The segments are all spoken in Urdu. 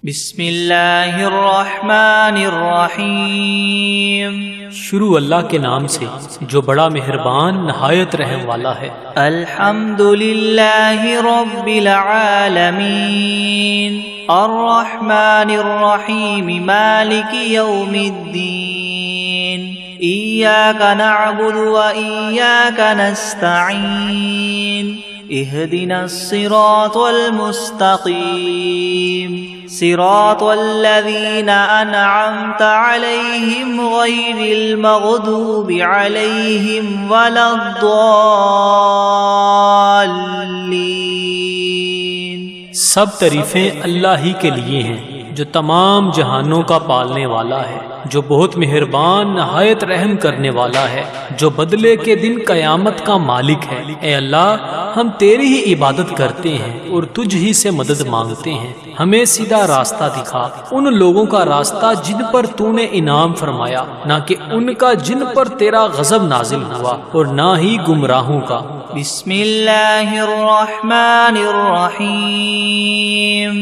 بسم اللہ الرحمن الرحیم۔ شروع اللہ کے نام سے جو بڑا مہربان نہایت رحم والا ہے۔ الحمد للہ رب العالمین الرحمن الرحیم مالک یوم الدین ایاک نعبد و ایاک نستعین اهدنا الصراط المستقيم صراط الذين أنعمت عليهم غير المغضوب عليهم ولا الضالين۔ سب تعریفیں اللہ ہی کے لیے ہیں جو تمام جہانوں کا پالنے والا ہے، جو بہت مہربان نہایت رحم کرنے والا ہے، جو بدلے کے دن قیامت کا مالک ہے۔ اے اللہ، ہم تیری ہی عبادت کرتے ہیں اور تجھ ہی سے مدد مانگتے ہیں۔ ہمیں سیدھا راستہ دکھا، ان لوگوں کا راستہ جن پر تو نے انعام فرمایا، نہ کہ ان کا جن پر تیرا غضب نازل ہوا، اور نہ ہی گمراہوں کا۔ بسم اللہ الرحمن الرحیم۔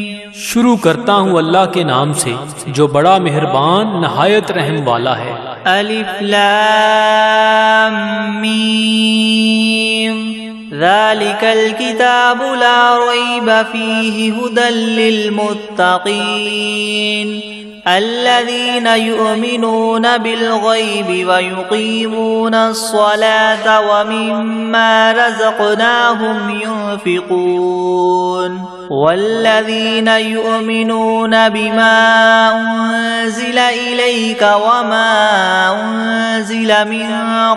شروع کرتا ہوں اللہ کے نام سے جو بڑا مہربان نہایت رحم والا ہے۔ الف لام میم ذالک الکتاب لا ریب فیہ ھدی للمتقین الذین یؤمنون بالغیب ویقیمون الصلاة ومما رزقناہم ينفقون والذین یؤمنون بما انزل الیک وما انزل من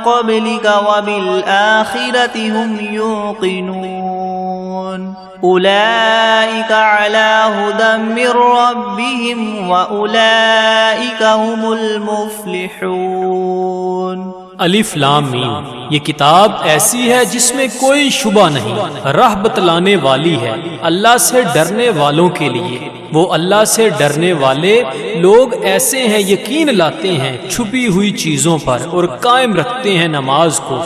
قبلک وبالآخرة هم یوقنون اولئک علی ھدی من ربہم واولئک هم المفلحون۔ الف لام میم، یہ کتاب ایسی ہے جس میں کوئی شبہ نہیں، راہ بتلانے والی ہے اللہ سے ڈرنے والوں کے لیے۔ وہ اللہ سے ڈرنے والے لوگ ایسے ہیں یقین لاتے ہیں چھپی ہوئی چیزوں پر اور قائم رکھتے ہیں نماز کو،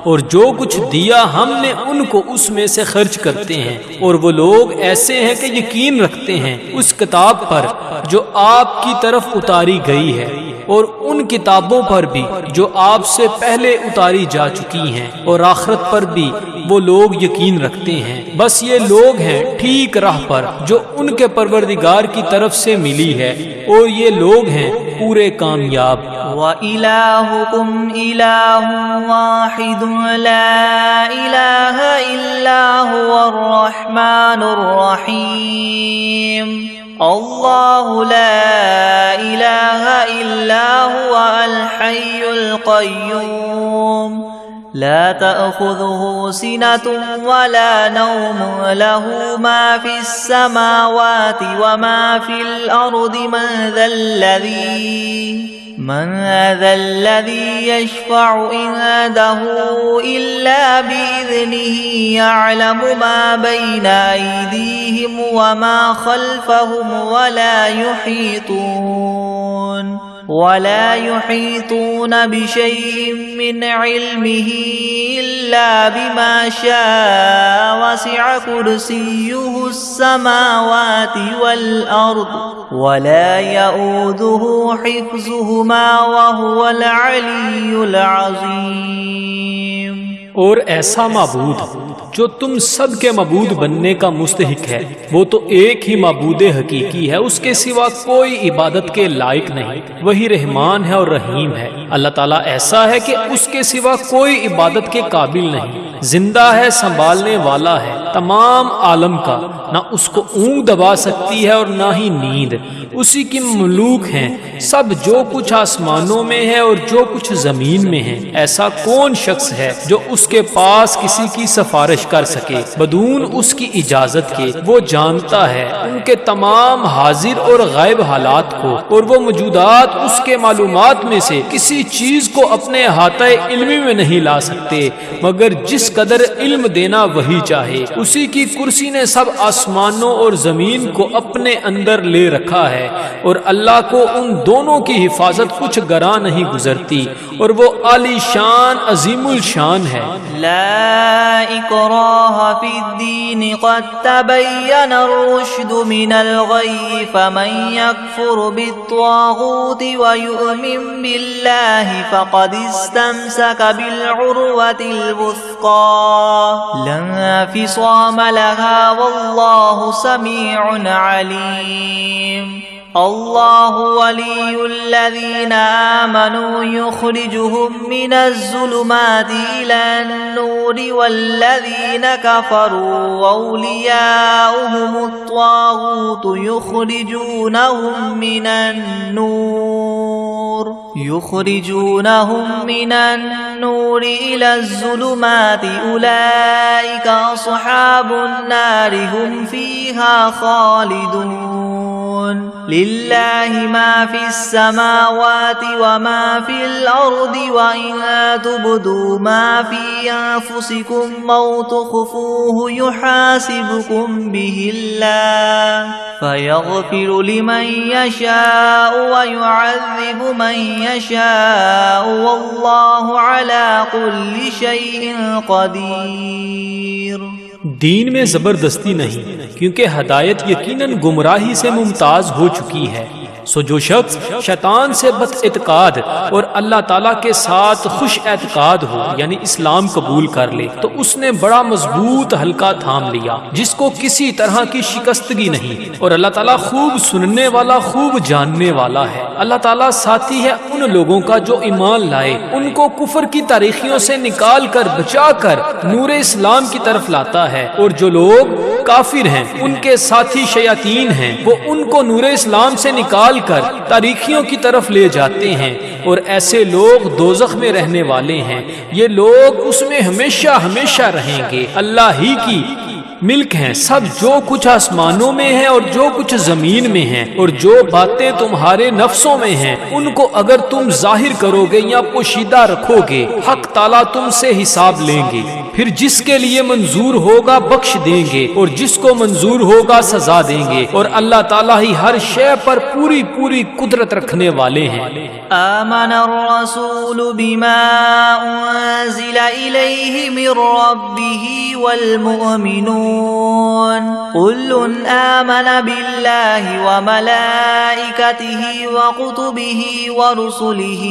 اور جو کچھ دیا ہم نے ان کو اس میں سے خرچ کرتے ہیں۔ اور وہ لوگ ایسے ہیں کہ یقین رکھتے ہیں اس کتاب پر جو آپ کی طرف اتاری گئی ہے، اور ان کتابوں پر بھی جو آپ سے پہلے اتاری جا چکی ہیں، اور آخرت پر بھی وہ لوگ یقین رکھتے ہیں۔ بس یہ لوگ ہیں ٹھیک راہ پر جو ان کے پروردگار کی طرف سے ملی ہے، اور یہ لوگ ہیں پورے کامیاب۔ وَإِلَٰهُكُمْ إِلَٰهٌ وَاحِدٌ لَا إِلَٰهَ إِلَّا هُوَ الرَّحْمَٰنُ الرَّحِيمُ اللہ لا الہ الا هو الحی القیوم لا تأخذه سنة ولا نوم له ما في السماوات وما في الأرض من ذا الذي يشفع عنده إلا بإذنه يعلم ما بين أيديهم وما خلفهم ولا يحيطون بشيء من علمه إلا بما شاء وسع كرسيه السماوات والأرض ولا يؤوده حفظهما وهو العلي العظيم۔ اور ایسا معبود جو تم سب کے معبود بننے کا مستحق ہے، وہ تو ایک ہی معبود حقیقی ہے، اس کے سوا کوئی عبادت کے لائق نہیں۔ وہی رحمان ہے اور رحیم ہے۔ اللہ تعالیٰ ایسا ہے کہ اس کے سوا کوئی عبادت کے قابل نہیں، زندہ ہے، سنبھالنے والا ہے تمام عالم کا، نہ اس کو اونگ دبا سکتی ہے اور نہ ہی نیند۔ اسی کی مملوک ہیں سب، جو کچھ آسمانوں میں ہے اور جو کچھ زمین میں ہے۔ ایسا کون شخص ہے جو اس کے پاس کسی کی سفارش کر سکے بدون اس کی اجازت کے؟ وہ جانتا ہے ان کے تمام حاضر اور غائب حالات کو، اور وہ موجودات اس کے معلومات میں سے کسی چیز کو اپنے احاطہ علمی میں نہیں لا سکتے مگر جس قدر علم دینا وہی چاہے۔ اسی کی کرسی نے سب آسمانوں اور زمین کو اپنے اندر لے رکھا ہے، اور اللہ کو ان دونوں کی حفاظت کچھ گراں نہیں گزرتی، اور وہ عالی شان عظیم الشان ہے۔ لا اکراہ فی الدین قد تبین الرشد من الغی فمن یکفر بالطاغوت ویؤمن باللہ فقد استمسک بالعروة الوثقى لا انفصام لها واللہ سمیع علیم۔ اللہ ولی الذین آمنوا یخرجهم من الظلمات إلى النور والذین کفروا اولیاؤهم الطاغوت یخرجونهم من النور إلى الظلمات أولئك أصحاب النار هم فيها خالدون۔ للہ ما فی السماوات وما فی الارض وإن تبدوا ما فی انفسکم او تخفوه یحاسبکم به اللہ فیغفر لمن یشاء ویعذب من یشاء واللہ علی کل شیء قدیر۔ دین میں زبردستی نہیں، کیونکہ ہدایت یقیناً گمراہی سے ممتاز ہو چکی ہے۔ سو جو شخص شیطان سے بد اعتقاد اور اللہ تعالیٰ کے ساتھ خوش اعتقاد ہو، یعنی اسلام قبول کر لے، تو اس نے بڑا مضبوط حلقہ تھام لیا جس کو کسی طرح کی شکستگی نہیں، اور اللہ تعالیٰ خوب سننے والا، خوب جاننے والا ہے۔ اللہ تعالیٰ ساتھی ہے ان لوگوں کا جو ایمان لائے، ان کو کفر کی تاریخیوں سے نکال کر بچا کر نور اسلام کی طرف لاتا ہے، اور جو لوگ کافر ہیں ان کے ساتھی شیاطین ہیں، وہ ان کو نور اسلام سے نکال کر تاریخیوں کی طرف لے جاتے ہیں، اور ایسے لوگ دوزخ میں رہنے والے ہیں، یہ لوگ اس میں ہمیشہ ہمیشہ رہیں گے۔ اللہ ہی کی ملک ہیں سب، جو کچھ آسمانوں میں ہے اور جو کچھ زمین میں ہے، اور جو باتیں تمہارے نفسوں میں ہیں ان کو اگر تم ظاہر کرو گے یا پوشیدہ رکھو گے، حق تعالیٰ تم سے حساب لیں گے، پھر جس کے لیے منظور ہوگا بخش دیں گے، اور جس کو منظور ہوگا سزا دیں گے، اور اللہ تعالیٰ ہی ہر شے پر پوری پوری قدرت رکھنے والے ہیں۔ آمن الرسول بما انزل الیہ من ربہ والمؤمنون كل آمن بالله وملائكته وكتبه ورسله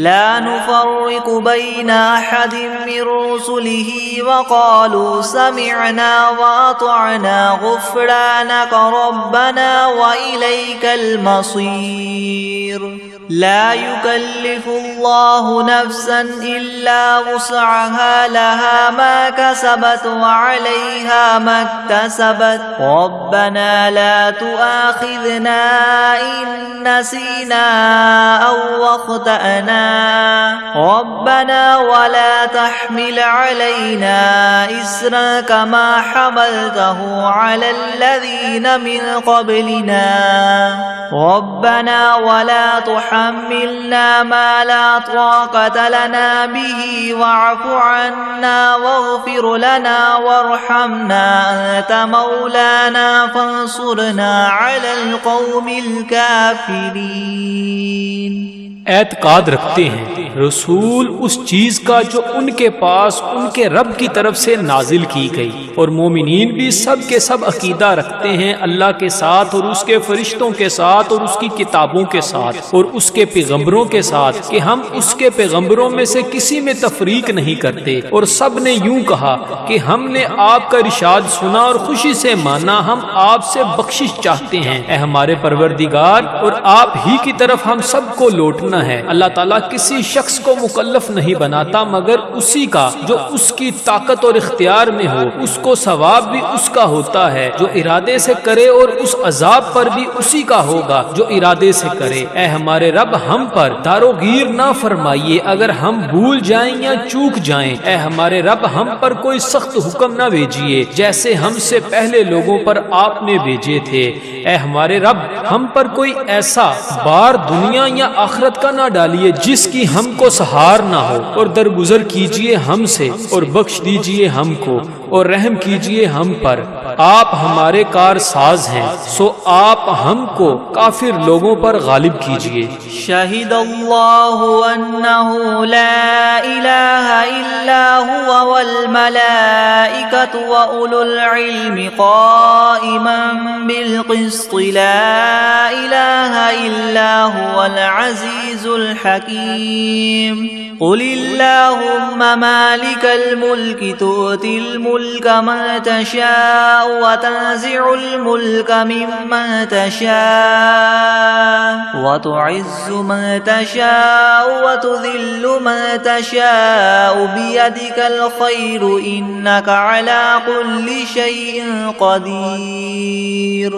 لا نفرق بين أحد من رسله وقالوا سمعنا وأطعنا غفرانك ربنا وإليك المصير۔ لا يكلف الله نفسا إلا وسعها لها ما كسبت وعليها ما اكتسبت ربنا لا تؤاخذنا إن نسينا أو أخطأنا ربنا ولا تحمل علينا إصرا كما حملته على الذين من قبلنا ربنا ولا تحملنا ما لا طاقة لنا به واعف عنا واغفر لنا وارحمنا أنت مولانا فانصرنا على القوم الكافرين۔ اعتقاد رکھتے ہیں رسول اس چیز کا جو ان کے پاس ان کے رب کی طرف سے نازل کی گئی، اور مومنین بھی سب کے سب عقیدہ رکھتے ہیں اللہ کے ساتھ اور اس کے فرشتوں کے ساتھ اور اس کی کتابوں کے ساتھ اور اس کے پیغمبروں کے ساتھ کہ ہم اس کے پیغمبروں میں سے کسی میں تفریق نہیں کرتے، اور سب نے یوں کہا کہ ہم نے آپ کا ارشاد سنا اور خوشی سے مانا، ہم آپ سے بخشش چاہتے ہیں اے ہمارے پروردگار، اور آپ ہی کی طرف ہم سب کو لوٹنا ہے۔ اللہ تعالیٰ کسی شخص کو مکلف نہیں بناتا مگر اسی کا جو اس کی طاقت اور اختیار میں ہو، اس کو ثواب بھی اس کا ہوتا ہے جو ارادے سے کرے، اور اس عذاب پر بھی اسی کا ہوگا جو ارادے سے کرے۔ اے ہمارے رب، ہم پر داروگیر نہ نہ فرمائیے اگر ہم بھول جائیں یا چوک جائیں، اے ہمارے رب ہم پر کوئی سخت حکم نہ بھیجیے جیسے ہم سے پہلے لوگوں پر آپ نے بھیجے تھے۔ اے ہمارے رب ہم پر کوئی ایسا بار دنیا یا آخرت کا نہ ڈالیے جس کی ہم کو سہار نہ ہو، اور درگزر کیجیے ہم سے اور بخش دیجیے ہم کو اور رحم کیجیے ہم پر۔ آپ ہمارے کار ساز ہیں، سو آپ ہم کو کافر لوگوں پر غالب کیجیے۔ شہد اللہ انہ لا الہ الا ہوا والملائکۃ واولو العلم قائما بالقسط لا الہ الا هو العزیز الحکیم۔ قل اللہم مالک الملک تؤتی الملک من تشاء وتنزع الملک ممن تشاء وتعز من تشاء وتذل من تشاء بیدک الخیر انک علی کل شیء قدیر۔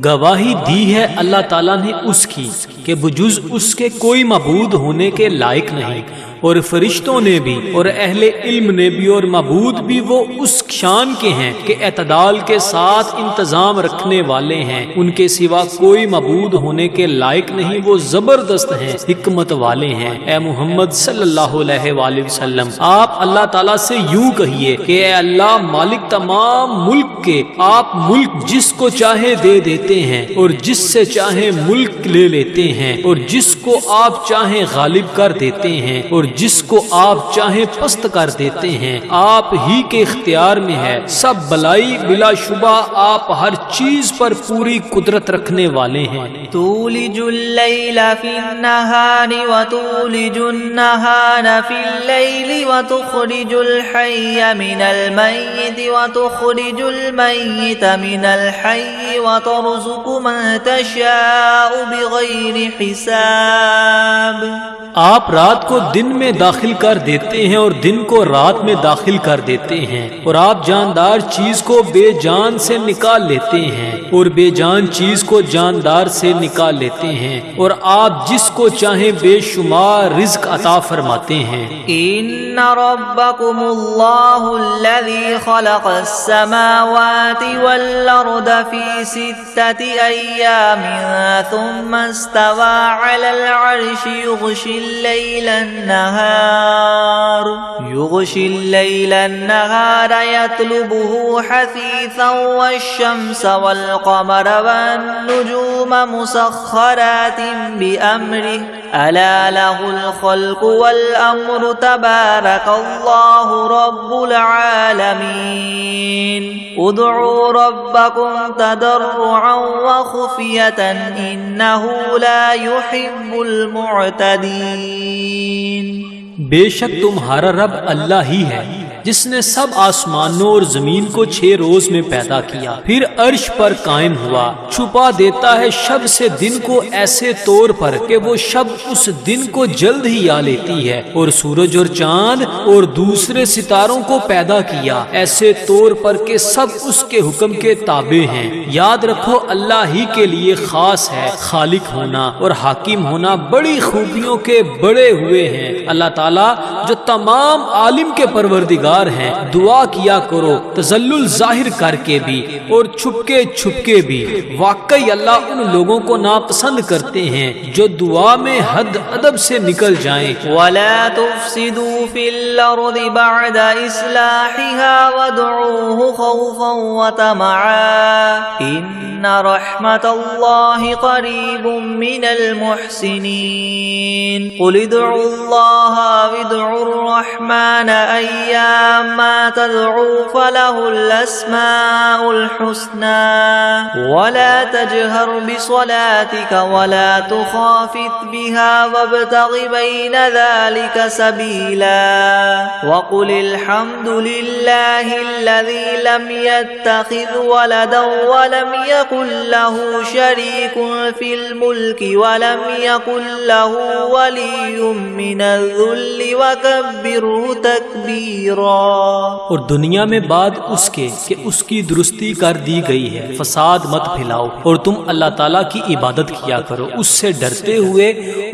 گواہی دی ہے اللہ تعالیٰ نے اس کی کہ بجز اس کے کوئی معبود ہونے کے لائق نہیں، اور فرشتوں نے بھی اور اہل علم نے بھی اور معبود بھی وہ اس شان کے ہیں کہ اعتدال کے ساتھ انتظام رکھنے والے ہیں، ان کے سوا کوئی معبود ہونے کے لائق نہیں، وہ زبردست ہیں، حکمت والے ہیں۔ اے محمد صلی اللہ علیہ وآلہ وسلم آپ اللہ تعالیٰ سے یوں کہیے کہ اے اللہ مالک تمام ملک کے، آپ ملک جس کو چاہے دے دیتے ہیں اور جس سے چاہے ملک لے لیتے ہیں، اور جس کو آپ چاہیں غالب کر دیتے ہیں اور جس کو آپ چاہیں پست کر دیتے ہیں، آپ ہی کے اختیار میں ہے سب بلائی، بلا شبہ آپ ہر چیز پر پوری قدرت رکھنے والے ہیں۔ تولج اللیل فی النہار وتولج النہار فی اللیل وتخرج الحی من المیت وتخرج المیت من الحی وترزق من تشاء بغیر حساب۔ آپ رات کو دن میں داخل کر دیتے ہیں اور دن کو رات میں داخل کر دیتے ہیں، اور آپ جاندار چیز کو بے جان سے نکال لیتے ہیں اور بے جان چیز کو جاندار سے نکال لیتے ہیں، اور آپ جس کو چاہیں بے شمار رزق عطا فرماتے ہیں۔ ان ربکم اللہ الذی خلق السماوات والارض فی 6 ایام ثم استوى على العرش يغشي الليل النهار يطلبه حثيثا والشمس والقمر والنجوم مسخرات بأمره ألا له الخلق والأمر تبارك الله رب العالمين ادعوا ربكم تضرعا وخفية إنه لا يحب المعتدين۔ بے شک تمہارا رب اللہ ہی ہے جس نے سب آسمانوں اور زمین کو 6 روز میں پیدا کیا، پھر عرش پر قائم ہوا، چھپا دیتا ہے شب سے دن کو ایسے طور پر کہ وہ شب اس دن کو جلد ہی آ لیتی ہے، اور سورج اور چاند اور دوسرے ستاروں کو پیدا کیا ایسے طور پر کہ سب اس کے حکم کے تابع ہیں۔ یاد رکھو اللہ ہی کے لیے خاص ہے خالق ہونا اور حاکم ہونا، بڑی خوبیوں کے بڑے ہوئے ہیں اللہ تعالیٰ جو تمام عالم کے پروردگار ہیں۔ دعا کیا کرو تذلل ظاہر کر کے بھی اور چھپ کے بھی، واقعی اللہ ان لوگوں کو ناپسند کرتے ہیں جو دعا میں حد ادب سے نکل جائیں۔ وَلَا تُفْسِدُوا فِي الْأَرْضِ بَعْدَ إِصْلَاحِهَا وَادْعُوهُ خَوْفًا وَطَمَعًا إِنَّ رَحْمَتَ اللَّهِ قَرِيبٌ مِّنَ الْمُحْسِنِينَ قُلِ ادْعُوا اللَّهَ وَادْعُوا الرَّحْمَنَ أَيَّامَّا تَدْعُوا فَلَهُ الْأَسْمَاءُ الْحُسْنَى وَلَا تَجْهَرْ بِصَلَاتِكَ وَلَا تُخَافِتْ بِهَا وَابْتَغِ بَيْنَ ذَلِكَ سَبِيلًا وَقُلِ الْحَمْدُ لِلَّهِ الَّذِي لَمْ يَتَّخِذْ وَلَدًا وَلَمْ يَكُنْ لَهُ شَرِيكٌ فِي الْمُلْكِ وَلَمْ يَكُنْ لَهُ وَلِيٌّ مِّنَ الذُّلِّ الكل وكبره تكبيرا. اور دنیا میں بعد اس کے کہ اس کی درستی کر دی گئی ہے فساد مت پھیلاؤ، اور تم اللہ تعالیٰ کی عبادت کیا کرو اس سے ڈرتے ہوئے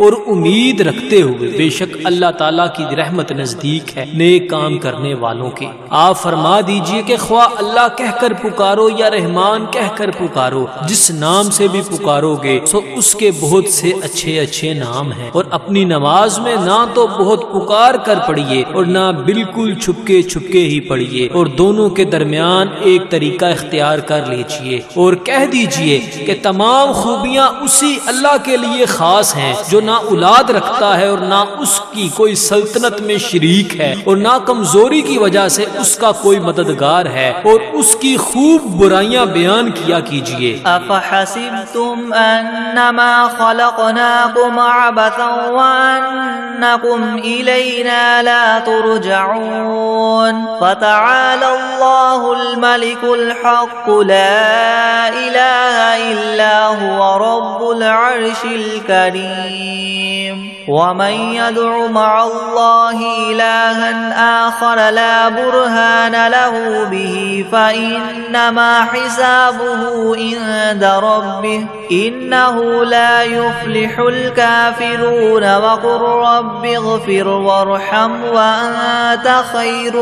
اور امید رکھتے ہوئے، بے شک اللہ تعالیٰ کی رحمت نزدیک ہے نیک کام کرنے والوں کے. آپ فرما دیجئے کہ خواہ اللہ کہہ کر پکارو یا رحمان کہہ کر پکارو، جس نام سے بھی پکارو گے سو اس کے بہت سے اچھے اچھے نام ہیں. اور اپنی نماز میں نہ تو بہت پکار کر پڑھیے اور نہ بالکل چھپکے چھپکے ہی پڑھیے، اور دونوں کے درمیان ایک طریقہ اختیار کر لیجئے، اور کہہ دیجئے کہ تمام خوبیاں اسی اللہ کے لیے خاص ہیں جو نہ اولاد رکھتا ہے اور نہ اس کی کوئی سلطنت میں شریک ہے، اور نہ کمزوری کی وجہ سے اس کا کوئی مددگار ہے، اور اس کی خوب برائیاں بیان کیا کیجئے. افحسبتم انما خلقناكم عبثا وانكم الینا لا ترجعون. فتعالى الله الملك الحق لا اله الا هو رب العرش الكريم. ومن يدع مع الله إلها آخر لا برهان له به فإنما حسابه عند ربه إنه لا يفلح الكافرون. وقل رب اغفر وارحم وأنت خير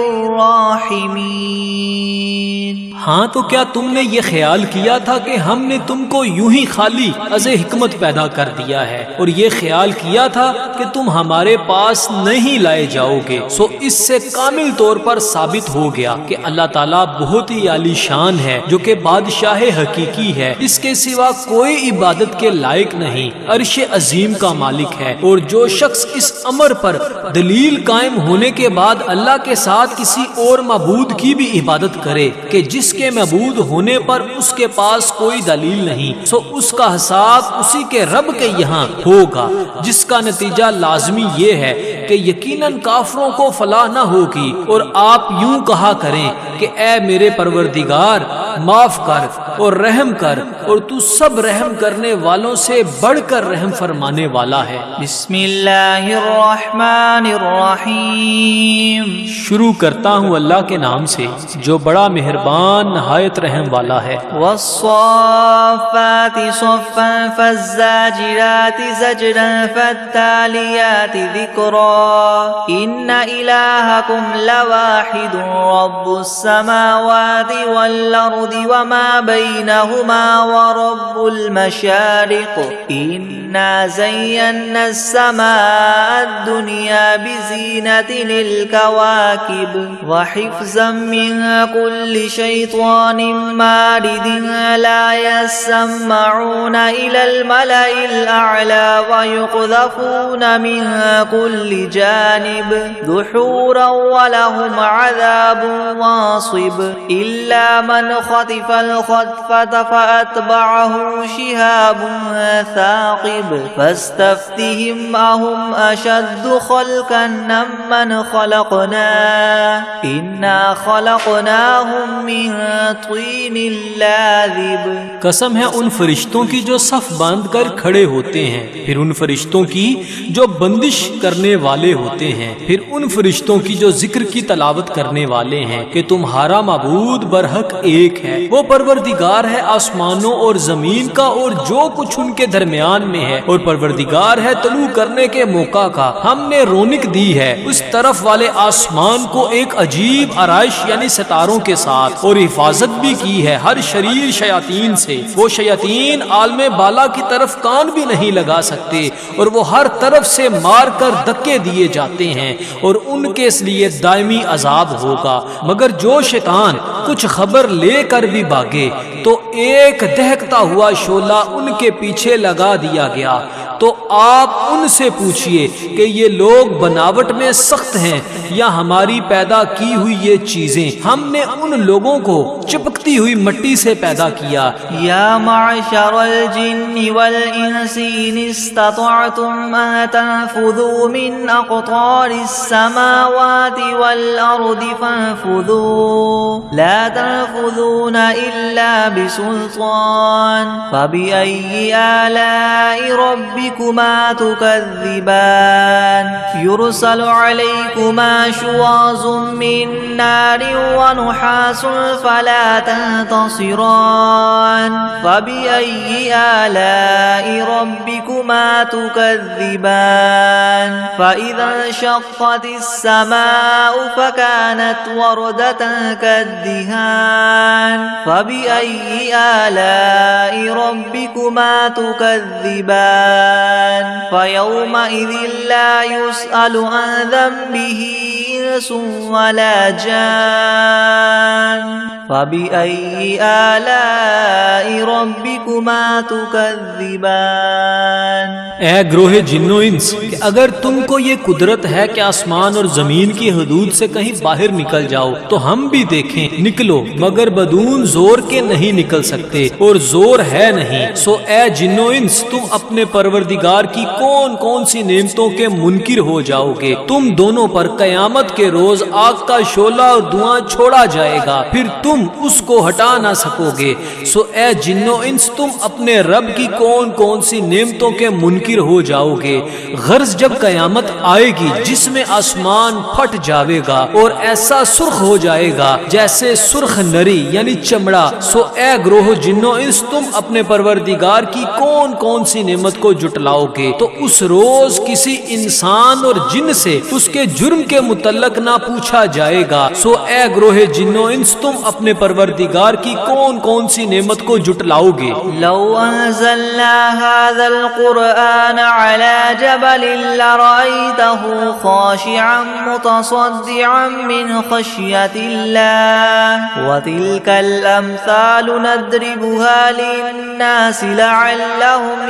الراحمين. ہاں تو کیا تم نے یہ خیال کیا تھا کہ ہم نے تم کو یوں ہی خالی از حکمت پیدا کر دیا ہے، اور یہ خیال کیا تھا کہ تم ہمارے پاس نہیں لائے جاؤ گے؟ سو اس سے کامل طور پر ثابت ہو گیا کہ اللہ تعالیٰ بہت ہی عالی شان ہے، جو کہ بادشاہ حقیقی ہے، اس کے سوا کوئی عبادت کے لائق نہیں، عرش عظیم کا مالک ہے. اور جو شخص اس امر پر دلیل قائم ہونے کے بعد اللہ کے ساتھ کسی اور معبود کی بھی عبادت کرے کہ جس کے معبود ہونے پر اس کے پاس کوئی دلیل نہیں، سو اس کا حساب اسی کے رب کے یہاں ہوگا، جس کا نتیجہ لازمی یہ ہے کہ یقیناً کافروں کو فلاح نہ ہوگی. اور آپ یوں کہا کریں کہ اے میرے پروردگار معاف کر اور رحم کر، اور تو سب رحم کرنے والوں سے بڑھ کر رحم فرمانے والا ہے. بسم اللہ الرحمن الرحیم. شروع کرتا ہوں اللہ کے نام سے جو بڑا مہربان نہایت رحم والا ہے. والصافات صفا فالزاجرات زجرا فالتاليات ذكرا إن إلهكم لواحد رب السماوات والأرض وما بينهما ورب المشارق إنا زينا السماء الدنيا بزينة للكواكب وحفظا من كل شيطان مارد لا يسمعون إلى الملأ الأعلى ويقذفون من كل جانب دحورا ولهم عذاب واصب إلا من خطف الخطفة فأتبعه شهاب ثاقب فاستفتهم أهم أشد خلقا ممن خلقنا إنا خلقناهم من طين لازب. قسم ہے ان فرشتوں کی جو صف باندھ کر کھڑے ہوتے ہیں، پھر ان فرشتوں کی جو بندش کرنے والے ہوتے ہیں، پھر ان فرشتوں کی جو ذکر کی تلاوت کرنے والے ہیں کہ تمہارا معبود برحق ایک ہے، وہ پروردگار ہے آسمانوں اور زمین کا اور جو کچھ ان کے درمیان میں ہے، اور پروردگار ہے طلوع کرنے کے موقع کا. ہم نے رونق دی ہے اس طرف والے آسمان کو ایک عجیب آرائش یعنی ستاروں کے ساتھ، اور حفاظت بھی کی ہے ہر شریر شیاطین سے. وہ شیاطین عالم بالا کی طرف کان بھی نہیں لگا سکتے، اور وہ ہر طرف سے مار کر دھکے دیے جاتے ہیں، اور ان کے اس لیے دائمی عذاب ہوگا. مگر جو شیطان کچھ خبر لے کر بھی بھاگے تو ایک دہکتا ہوا شعلہ ان کے پیچھے لگا دیا گیا. تو آپ ان سے پوچھئے کہ یہ لوگ بناوٹ میں سخت ہیں یا ہماری پیدا کی ہوئی یہ چیزیں؟ ہم نے ان لوگوں کو چپکتی ہوئی مٹی سے پیدا کیا. یا معشر الجن والانس ان استطعتم ان تنفذوا من اقطار السماوات والارض فانفذوا لا تنفذون الا بسلطان فبأي آلاء ربكم ربكما تكذبان يرسل عليكما شواظ من نار ونحاس فلا تنتصران فبأي آلاء ربكما تكذبان فإذا انشقت السماء فكانت وردة كالدهان فبأي آلاء ربكما تكذبان فيومئذ لا يسأل عن ذنبه إنس ولا جان فبأي آلاء ربكما تكذبان اے گروہ جن و انس کہ اگر تم کو یہ قدرت ہے کہ آسمان اور زمین کی حدود سے کہیں باہر نکل جاؤ تو ہم بھی دیکھیں نکلو، مگر بدون زور کے نہیں نکل سکتے اور زور ہے نہیں۔ سو اے جن و انس تم اپنے پروردگار کی کون کون سی نعمتوں کے منکر ہو جاؤ گے؟ تم دونوں پر قیامت کے روز آگ کا شعلہ اور دھواں چھوڑا جائے گا، پھر تم اس کو ہٹا نہ سکو گے۔ سو اے جن و انس تم اپنے رب کی کون کون سی نعمتوں کے منکر ہو جاؤ گے؟ غرض جب قیامت آئے گی جس میں آسمان پھٹ جاوے گا اور ایسا سرخ ہو جائے گا جیسے سرخ نری یعنی چمڑا، سو اے گروہ جن و انس تم اپنے پروردگار کی کون کون سی نعمت کو جٹلاؤ گے؟ تو اس روز کسی انسان اور جن سے اس کے جرم کے متعلق نہ پوچھا جائے گا۔ سو اے گروہ جن و انس تم اپنے پروردگار کی کون کون سی نعمت کو جٹلاؤ گے؟ لو انزلنا هذا القرآن على جبل لرأيته خاشعا متصدعا من خشية الله وتلك الأمثال نضربها للناس لعلهم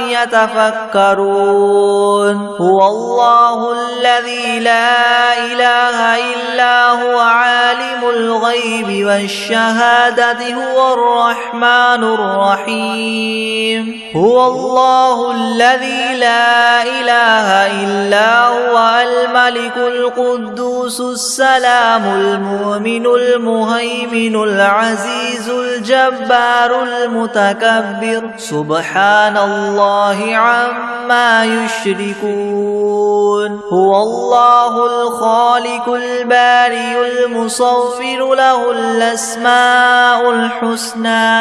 يتفكرون هو الله الذي لا إله إلا هو عالم الغيب والشهادة هو الرحمن الرحيم هو الله الذي لا إله إلا هو الملك القدوس السلام المؤمن المهيمن العزيز الجبار المتكبر سبحان الله عما يشركون هو الله الخالق البارئ المصور له الأسماء الحسنى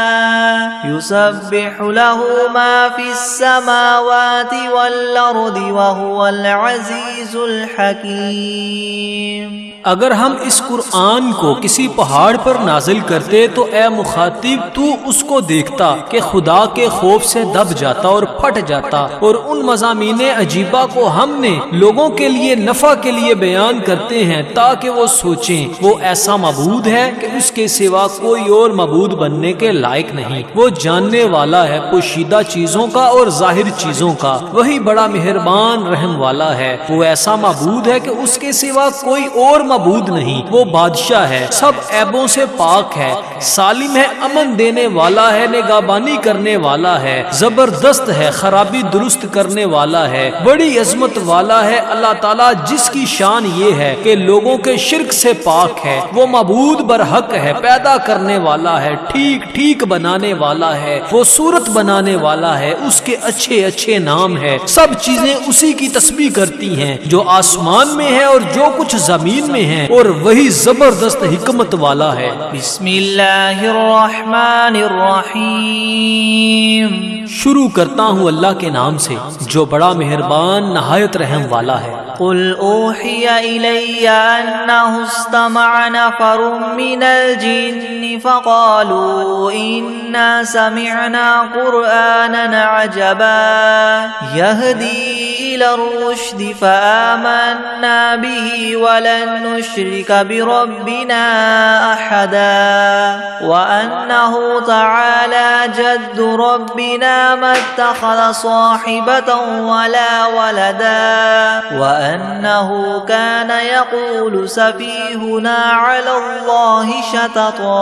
يسبح له ما في السماوات والأرض وهو العزيز الحكيم۔ اگر ہم اس قرآن کو کسی پہاڑ پر نازل کرتے تو اے مخاطب تو اس کو دیکھتا کہ خدا کے خوف سے دب جاتا اور پھٹ جاتا، اور ان مضامین عجیبہ کو ہم نے لوگوں کے لیے نفع کے لیے بیان کرتے ہیں تاکہ وہ سوچیں وہ ایسا معبود ہے کہ اس کے سوا کوئی اور معبود بننے کے لائق نہیں۔ وہ جاننے والا ہے پوشیدہ چیزوں کا اور ظاہر چیزوں کا، وہی بڑا مہربان رحم والا ہے۔ وہ ایسا معبود ہے کہ اس کے سوا کوئی اور معبود نہیں۔ وہ بادشاہ ہے، سب عیبوں سے پاک ہے، سالم ہے، امن دینے والا ہے، نگہبانی کرنے والا ہے، زبردست ہے، خرابی درست کرنے والا ہے، بڑی عظمت والا ہے۔ اللہ تعالیٰ جس کی شان یہ ہے کہ لوگوں کے شرک سے پاک ہے، وہ معبود برحق ہے، پیدا کرنے والا ہے، ٹھیک ٹھیک بنانے والا ہے، وہ صورت بنانے والا ہے، اس کے اچھے اچھے نام ہے۔ سب چیزیں اسی کی تسبیح کرتی ہیں جو آسمان میں ہے اور جو کچھ زمین میں ہے، اور وہی زبردست حکمت والا ہے۔ بسم اللہ الرحمن الرحیم، شروع کرتا ہوں اللہ کے نام سے جو بڑا مہربان نہایت رحم والا ہے۔ قل اوحی الی انہ استمع نفر من الجن فقالوا انا سمعنا قرآنا عجبا يهدي الى الرشد فآمنا به ولن نشرك بربنا احدا وانه تعالى جد ربنا ما اتخذ صاحبة ولا ولدا وأنه كان يقول سفيهنا على الله شططا۔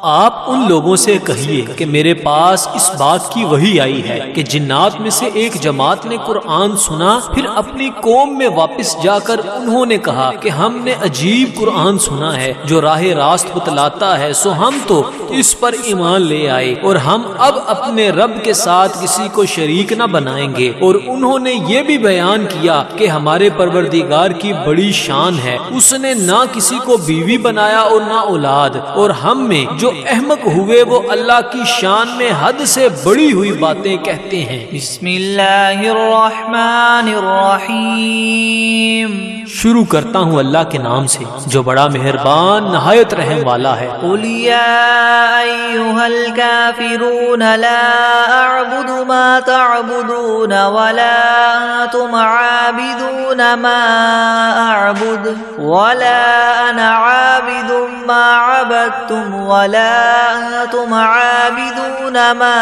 آپ ان لوگوں سے کہیے کہ میرے پاس اس بات کی وحی آئی ہے کہ جنات میں سے ایک جماعت نے قرآن قرآن سنا، پھر اپنی قوم میں واپس جا کر انہوں نے کہا کہ ہم نے عجیب قرآن سنا ہے جو راہ راست بتلاتا ہے، سو ہم تو اس پر ایمان لے آئے اور ہم اب اپنے رب کے ساتھ کسی کو شریک نہ بنائیں گے۔ اور انہوں نے یہ بھی بیان کیا کہ ہمارے پروردگار کی بڑی شان ہے، اس نے نہ کسی کو بیوی بنایا اور نہ اولاد، اور ہم میں جو احمق ہوئے وہ اللہ کی شان میں حد سے بڑی ہوئی باتیں کہتے ہیں۔ بسم اللہ الرحمن الرحیم، شروع کرتا ہوں اللہ کے نام سے جو بڑا مہربان نہایت رحم والا ہے۔ قل یا ایھا الکافرون لا اعبد ما تعبدون ولا انتم عابدون ما اعبد ولا انا عابد ما عبدتم ولا انتم عابدون ما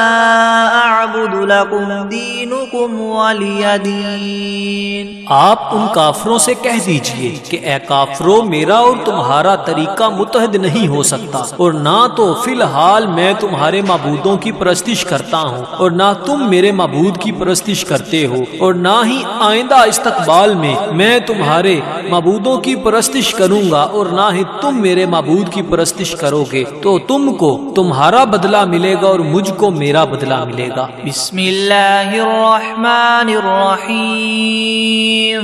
اعبد لكم دینکم ولی دین۔ آپ ان کافروں سے کہہ دیجئے کہ اے کافرو، میرا اور تمہارا طریقہ متحد نہیں ہو سکتا، اور نہ تو فی الحال میں تمہارے معبودوں کی پرستش کرتا ہوں اور نہ تم میرے معبود کی پرستش کرتے ہو، اور نہ ہی آئندہ استقبال میں تمہارے معبودوں کی پرستش کروں گا اور نہ ہی تم میرے معبود کی پرستش کرو گے، تو تم کو تمہارا بدلہ ملے گا اور مجھ کو میرا بدلہ ملے گا۔ بسم اللہ الرحمن الرحیم،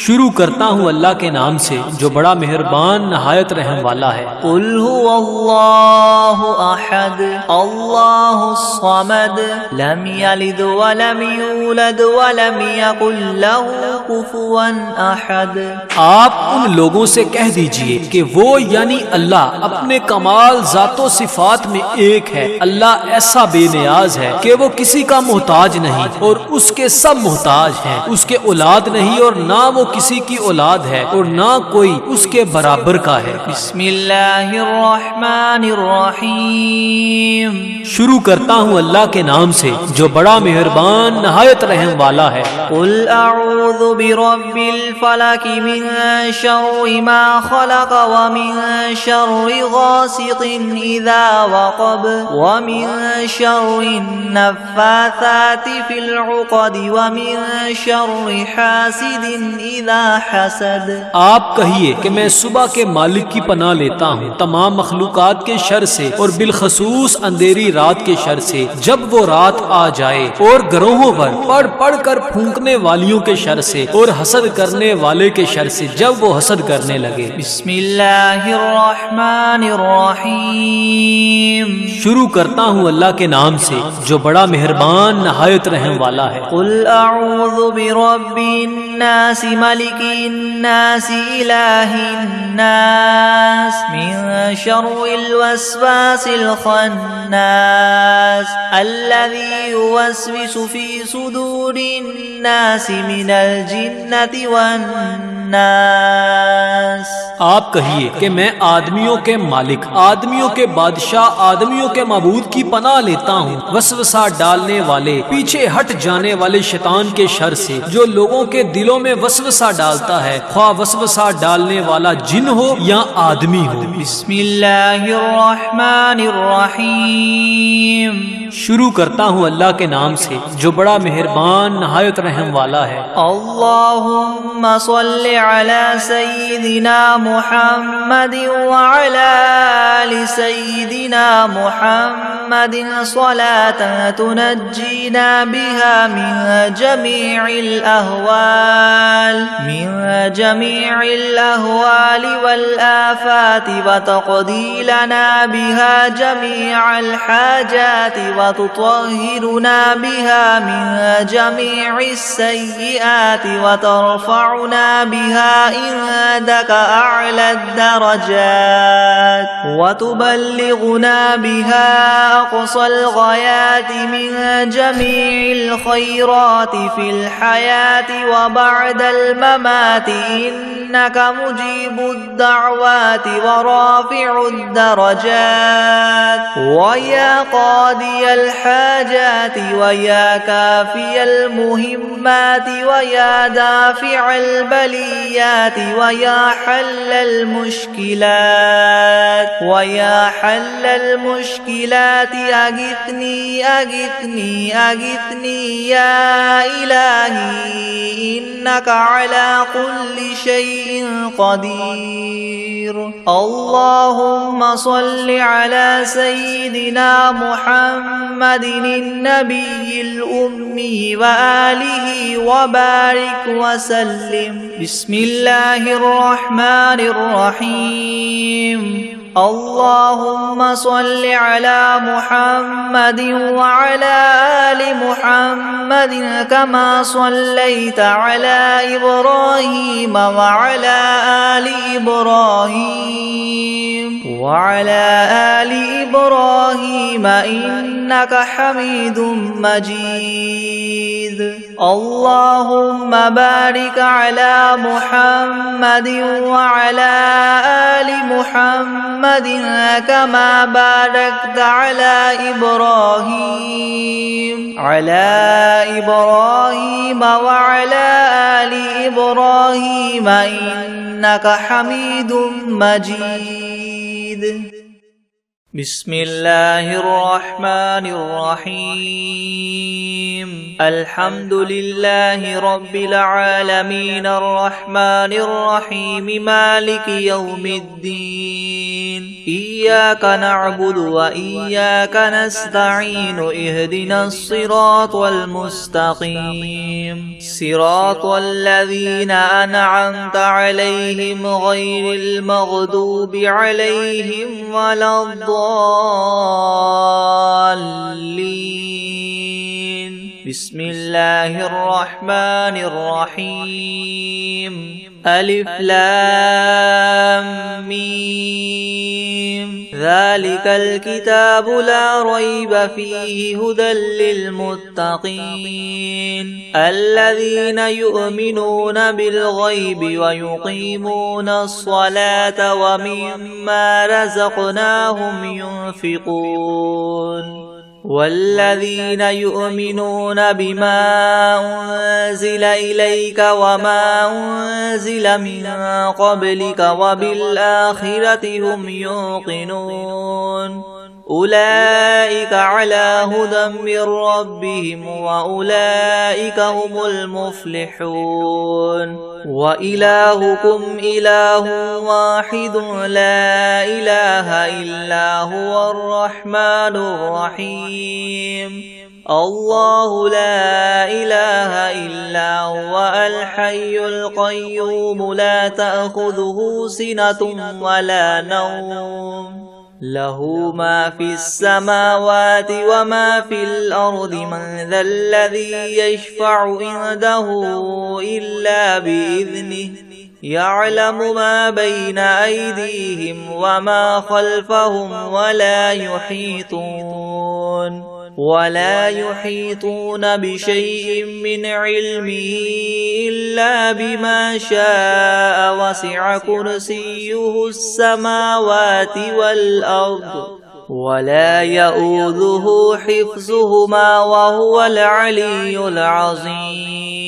شروع کرتا ہوں اللہ کے نام سے جو بڑا مہربان نہایت رحم والا ہے۔ قل هو اللہ احد اللہ الصمد لم یلد ولم یولد ولم یکن له کفوا احد۔ آپ ان لوگوں سے کہہ دیجئے کہ وہ یعنی اللہ اپنے کمال ذات و صفات میں ایک ہے، اللہ ایسا بے نیاز ہے کہ وہ کسی کا محتاج نہیں اور اس کے سب محتاج ہیں، اس کے اولاد نہیں اور نہ وہ کسی کی اولاد ہے اور نہ کوئی اس کے برابر کا ہے۔ بسم اللہ الرحمن الرحیم، شروع کرتا ہوں اللہ کے نام سے جو بڑا مہربان نہایت رحم والا ہے۔ قل اعوذ برب الفلق من شر ما خلق ومن شر غاسق اذا وقب ومن شر النفاثات في العقد ومن شر حاسد اذا حسد۔ آپ کہیے کہ میں صبح کے مالک کی پناہ لیتا ہوں تمام مخلوقات کے شر سے اور بالخصوص اندھیری رات کے شر سے جب وہ رات آ جائے، اور گروہوں پر پڑھ پڑھ کر پھونکنے والیوں کے شر سے اور حسد کرنے والے کے شر سے جب وہ حسد کرنے لگے۔ بسم اللہ الرحمن الرحیم، شروع کرتا ہوں اللہ کے نام سے جو بڑا مہربان نہایت رحم والا ہے۔ قل اعوذ برب الناس ملک الناس الہ الناس من شر الوسواس الخناس الذي يوسوس في صدور الناس من الجنة والناس۔ آپ کہیے کہ میں آدمیوں کے مالک، آدمیوں کے بادشاہ، آدمیوں کے معبود کی پناہ لیتا ہوں وسوسہ ڈالنے والے، پیچھے ہٹ جانے والے شیطان کے شر سے جو لوگوں کے دلوں میں وسوسہ ڈالتا ہے، خواہ وسوسہ ڈالنے والا جن ہو یا آدمی ہو۔ بسم اللہ الرحمن الرحیم، شروع کرتا ہوں اللہ کے نام سے جو بڑا مہربان نہایت رحم والا ہے۔ اللہم صل علی سیدنا محمد وعلی آل سیدنا محمد صلاة تنجینا بها من جمیع الأهوال والآفات وتقضی لنا بها جمیع الحاجات وتطهرنا بها من جميع السيئات وترفعنا بها عندك أعلى الدرجات وتبلغنا بها أقصى الغايات من جميع الخيرات في الحياة وبعد الممات إنك مجيب الدعوات ورافع الدرجات ويا قاضي الحاجات ويا كافي المهمات ويا دافع البليات ويا حل المشكلات أغثني أغثني أغثني يا إلهي إنك على كل شيء قدير. اللهم صل على سيدنا محمد النبي الأمي وآله وبارك وسلم. بسم الله الرحمن الرحيم. اللهم صل على محمد وعلى آل محمد كما صليت على إبراهيم وعلى آل إبراهيم إنك حميد مجيد. اللهم بارك على محمد وعلى آل محمد كما باركت على إبراهيم وعلى آل إبراهيم إنك حميد مجيد. بسم الله الرحمن الرحيم. الحمد لله رب العالمين الرحمن الرحيم مالك يوم الدين. إياك نعبد وإياك نستعين. اهدنا الصراط المستقيم صراط الذين أنعمت عليهم غير المغضوب عليهم ولا الضالين. بسم الله الرحمن الرحيم. ألف لام ميم. ذلك الكتاب لا ريب فيه هدى للمتقين الذين يؤمنون بالغيب ويقيمون الصلاة ومما رزقناهم ينفقون والذين يؤمنون بما أنزل إليك وما أنزل من قبلك وبالآخرة هم يوقنون أولئك على هدى من ربهم وأولئك هم المفلحون. وإلهكم إله واحد لا إله إلا هو الرحمن الرحيم. الله لا إله إلا هو الحي القيوم لا تأخذه سنة ولا نوم له ما في السماوات وما في الأرض. من ذا الذي يشفع عنده إلا بإذنه يعلم ما بين أيديهم وما خلفهم ولا يحيطون بشيء من علمه إلا بما شاء وسع كرسيه السماوات والأرض ولا يؤوده حفظهما وهو العلي العظيم.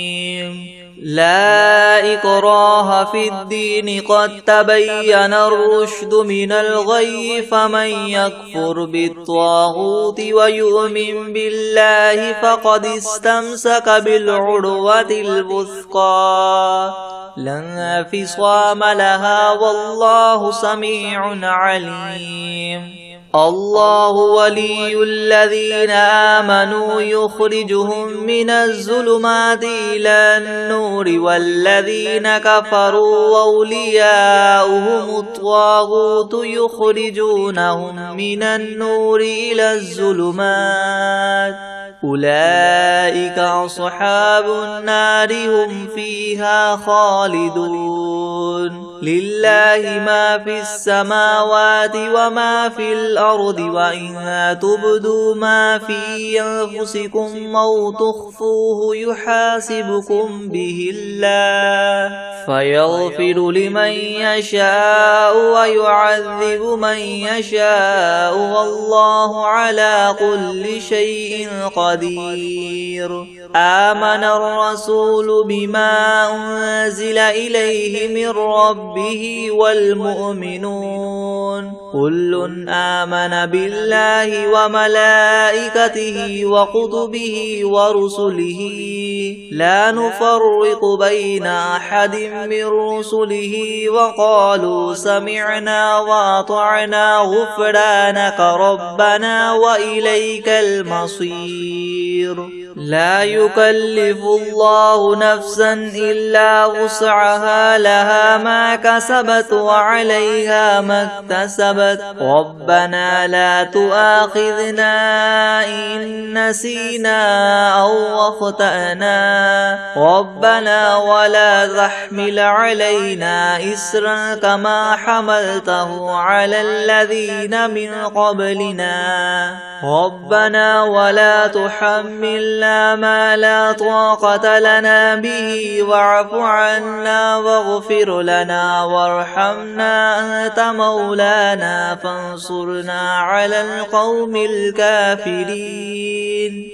لا إكراه في الدين قد تبين الرشد من الغي فمن يكفر بالطاغوت ويؤمن بالله فقد استمسك بالعروة الوثقى لا انفصام لها والله سميع عليم. الله ولي الذين آمنوا يخرجهم من الظلمات إلى النور والذين كفروا أولياؤهم الطاغوت يخرجونهم من النور إلى الظلمات أولئك أصحاب النار هم فيها خالدون. لله ما في السماوات وما في الأرض وإن تبدوا ما في أنفسكم أو تخفوه يحاسبكم به الله فيغفر لمن يشاء ويعذب من يشاء والله على كل شيء قدير. آمن الرسول بما أنزل إليه من ربه والمؤمنون كل آمن بالله وملائكته وكتبه ورسله لا نفرق بين أحد من رسله وقالوا سمعنا وأطعنا غفرانك ربنا وإليك المصير لا يكلف الله نفسا إلا وسعها لها ما كسبت وعليها ما اكتسبت ربنا لا تؤاخذنا إن نسينا أو أخطأنا ربنا ولا تحمل علينا إسرا كما حملته على الذين من قبلنا ربنا ولا تحملنا ما لا طاقة لنا به واعف عنا واغفر لنا وارحمنا أنت مولانا فانصرنا على القوم الكافرين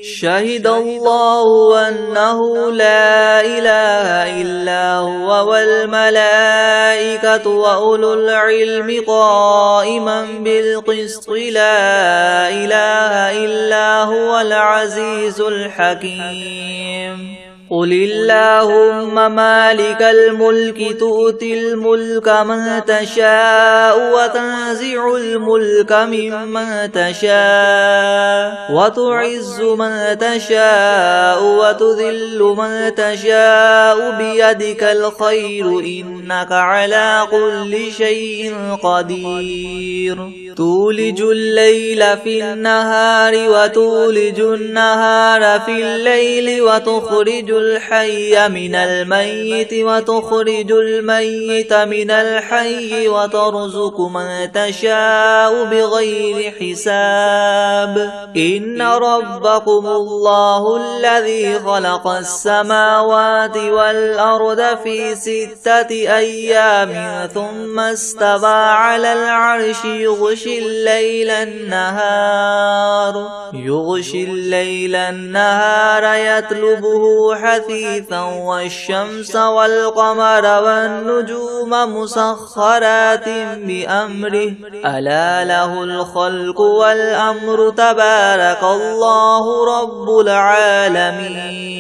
شهد الله أنه لا إله إلا هو والملائكة وأولو العلم قائما بالقسط لا إله إلا هو العزيز الحكيم قل اللهم مالك الملك تؤتي الملك من تشاء وتنزع الملك ممن تشاء وتعز من تشاء وتذل من تشاء بيدك الخير إنك على كل شيء قدير تولج الليل في النهار وتولج النهار في الليل وتخرج الحي من الميت وتخرج الميت من الحي وترزق من تشاء بغير حساب إن ربكم الله الذي خلق السماوات والأرض في 6 أيام ثم استوى على العرش يغشي الليل النهار يطلبه حثيثا والشمس والقمر والنجوم مسخرات بأمره ألا له الخلق والأمر تبارك الله رب العالمين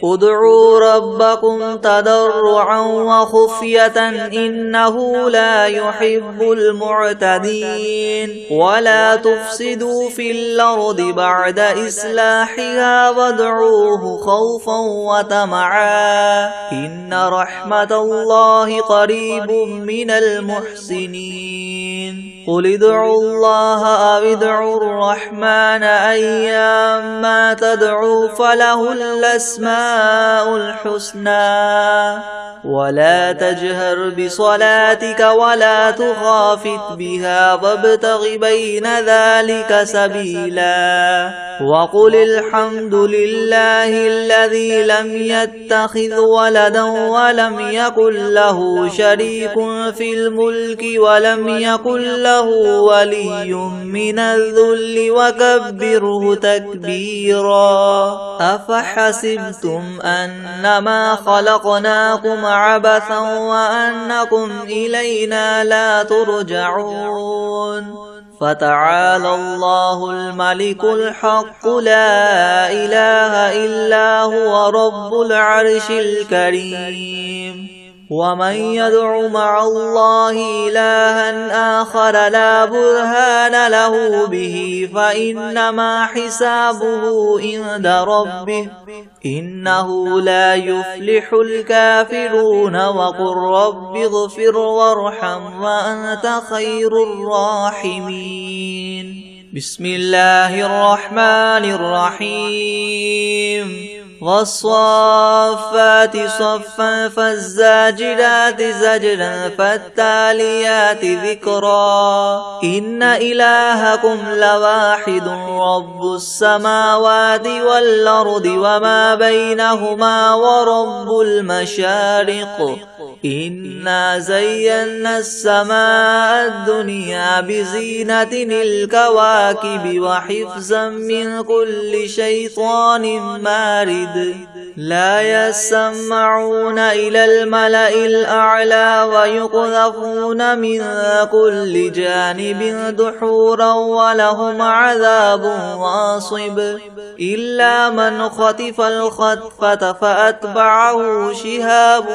ادعوا ربكم تضرعا وخفية إنه لا يحب المعتدين ولا تفسدوا في الأرض بعد إصلاحها وادعوه خوفا وطمعا إن رحمة الله قريب من المحسنين قل ادعوا الله أو ادعوا الرحمن أيما تدعوا فله الأسماء الحسنى ولا تجهر بصلاتك ولا تخافت بها وابتغ بين ذلك سبيلا وقل الحمد لله الذي لم يتخذ ولدا ولم يكن له شريك في الملك ولم يكن له ولي من الذل وكبره تكبيرا أفحسبتم أنما خلقناكم عبثا وأنكم إلينا لا ترجعون فتعالى الله الملك الحق لا إله إلا هو رب العرش الكريم ومن يدع مع الله إلها آخر لا برهان له به فإنما حسابه عند ربه إنه لا يفلح الكافرون وقل رب اغفر وارحم وأنت خير الراحمين بسم الله الرحمن الرحيم والصافات صفا فالزاجرات زجرا فالتاليات ذكرا إن إلهكم لواحد رب السماوات والأرض وما بينهما ورب المشارق إنا زينا السماء الدنيا بزينة الكواكب وحفظا من كل شيطان مارد لا يسمعون إلى الملأ الأعلى ويقذفون من كل جانب دحورا ولهم عذاب واصب إلا من خطف الخطفة فأتبعه شهاب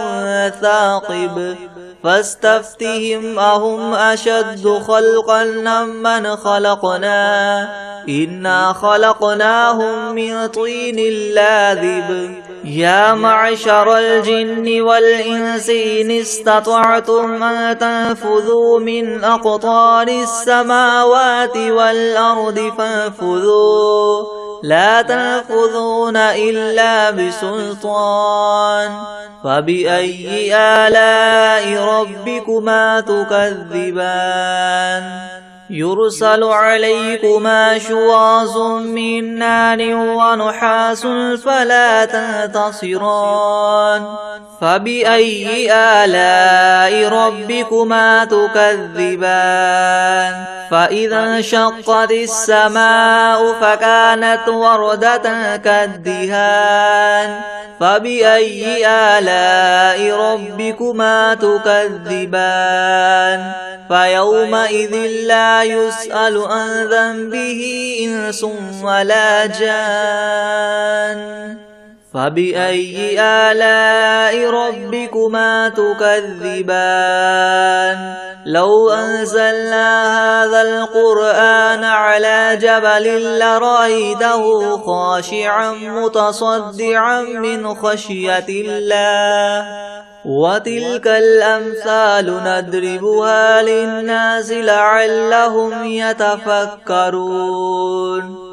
ثاقب فاستفتهم أهم أشد خلقا ممن خلقنا إنا خلقناهم من طين لاذب يا معشر الجن والإنس إن استطعتم أن تنفذوا من أقطار السماوات والأرض فانفذوا لا تنفذون إلا بسلطان فبأي آلاء ربكما تكذبان يرسل عليكما شواظ من نار ونحاس فلا تنتصران فبأي آلاء ربكما تكذبان فإذا انشقت السماء فكانت وردة كالدهان فبأي آلاء ربكما تكذبان فيومئذ لا يسأل عن ذنبه إنس ولا جان فبأي آلاء ربكما تكذبان لو أنزلنا هذا القرآن على جبل لرأيته خاشعا متصدعا من خشية الله وتلك الأمثال نضربها للناس لعلهم يتفكرون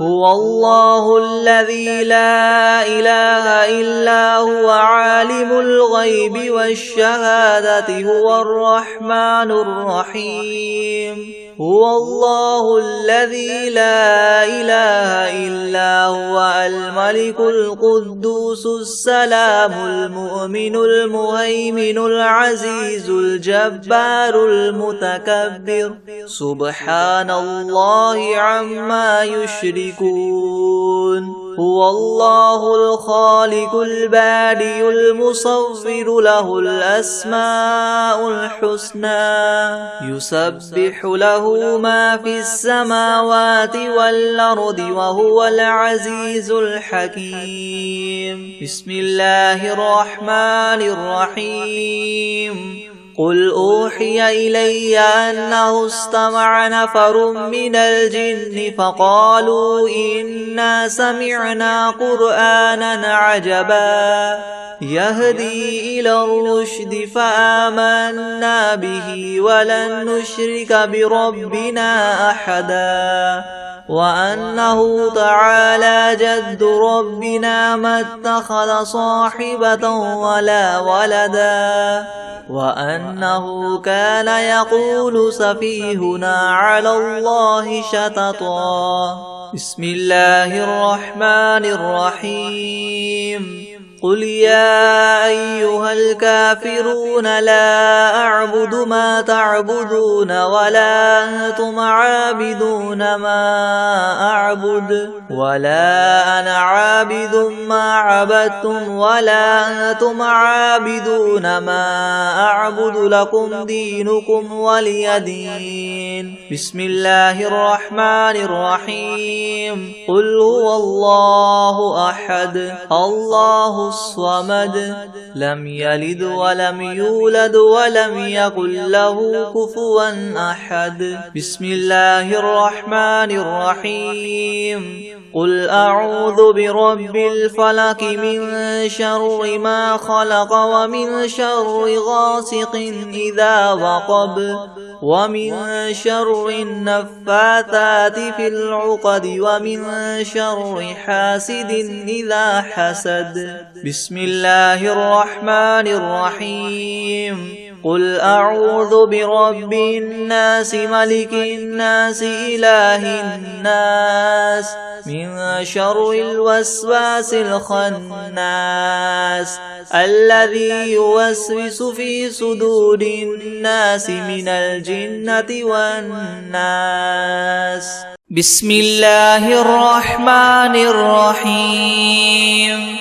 هو الله الذي لا إله إلا هو عالم الغيب والشهادة هو الرحمن الرحيم هو الله الذي لا إله إلا هو الملك القدوس السلام المؤمن المهيمن العزيز الجبار المتكبر سبحان الله عما يشركون هو الله الخالق البارئ المصور له الأسماء الحسنى يسبح له ما في السماوات والأرض وهو العزيز الحكيم بسم الله الرحمن الرحيم قل أوحي إلي أنه استمع نفر من الجن فقالوا إنا سمعنا قرآنا عجبا يهدي إلى الرشد فآمنا به ولن نشرك بربنا أحدا وأنه تعالى جد ربنا ما اتخذ صاحبة ولا ولدا وأنه كان يقول سفيهنا على الله شططا بسم الله الرحمن الرحيم قل يا أيها الكافرون لا أعبد ما تعبدون ولا أنتم عابدون ما أعبد ولا أنا عابد ما عبدتم ولا أنتم عابدون ما أعبد لكم دينكم ولي دين بسم الله الرحمن الرحيم قل هو الله أحد الله الصمد لم يلد ولم يولد ولم يكن له كفوا أحد بسم الله الرحمن الرحيم قل أعوذ برب الفلق من شر ما خلق ومن شر غاسق إذا وقب ومن شر النفاثات في العقد ومن شر حاسد إذا حسد بسم الله الرحمن الرحيم قل أعوذ برب الناس ملك الناس إله الناس من شر الوسواس الخناس الذي يوسوس في صدور الناس من الجنة والناس بسم الله الرحمن الرحيم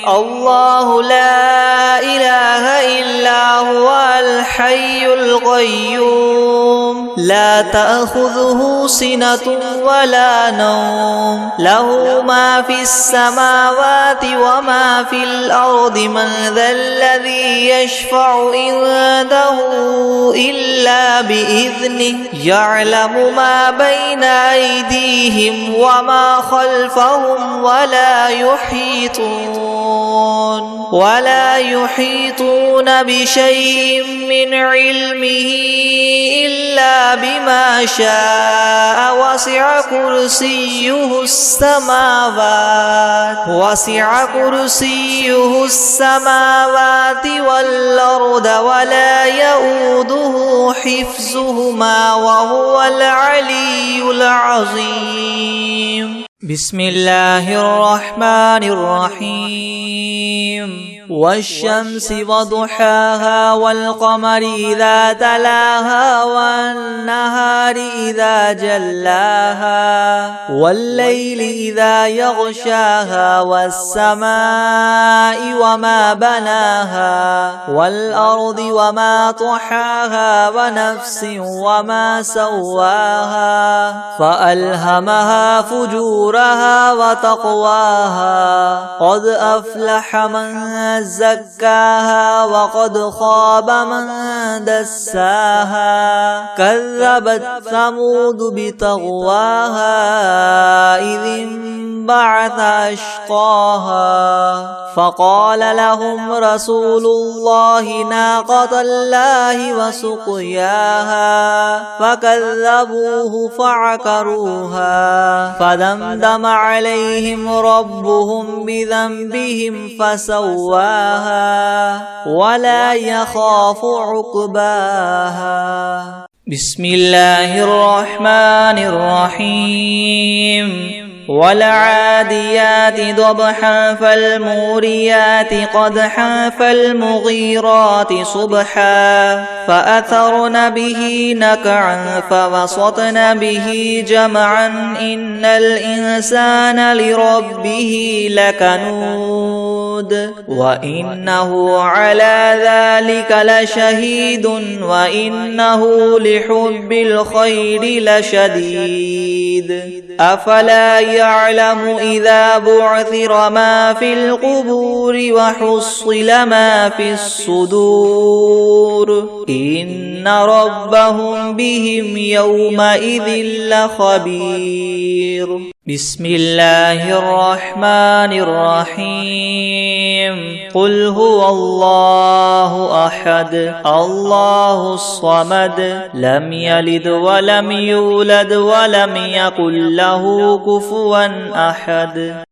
الله لا إله إلا هو الحي القيوم لا تأخذه سنة ولا نوم له ما في السماوات وما في الأرض من ذا الذي يشفع عنده إلا بإذنه يعلم ما بين أيديهم وما خلفهم ولا يحيطون بشيء من علمه إلا بما شاء وسع كرسيه السماوات والأرض ولا يؤوده حفظهما وهو العلي العظيم بسم الله الرحمن الرحيم والشمس وضحاها والقمر إذا تلاها والنهار إذا جلاها والليل إذا يغشاها والسماء وما بناها والأرض وما طحاها ونفس وما سواها فألهمها فجورها وتقواها قد أفلح من زكاها وقد خاب من دساها كذبت ثمود بطغواها إذ انبعث أشقاها فقال لهم رسول الله ناقة الله وسقياها فكذبوه فعقروها فدمدم عليهم ربهم بذنبهم فسواها ولا يخاف عقباها بسم الله الرحمن الرحيم والعاديات ضبحا فالموريات قدحا فالمغيرات صبحا فأثرن به نقعا فوسطن به جمعا إن الإنسان لربه لكنود وإنه على ذلك لشهيد وإنه لحب الخير لشديد أفلا يعلم إذا بعثر ما في القبور وحصل ما في الصدور إن ربهم بهم يومئذ لخبير بسم الله الرحمن الرحيم قل هو الله أحد الله الصمد لم يلد ولم يولد ولم يكن له كفوا أحد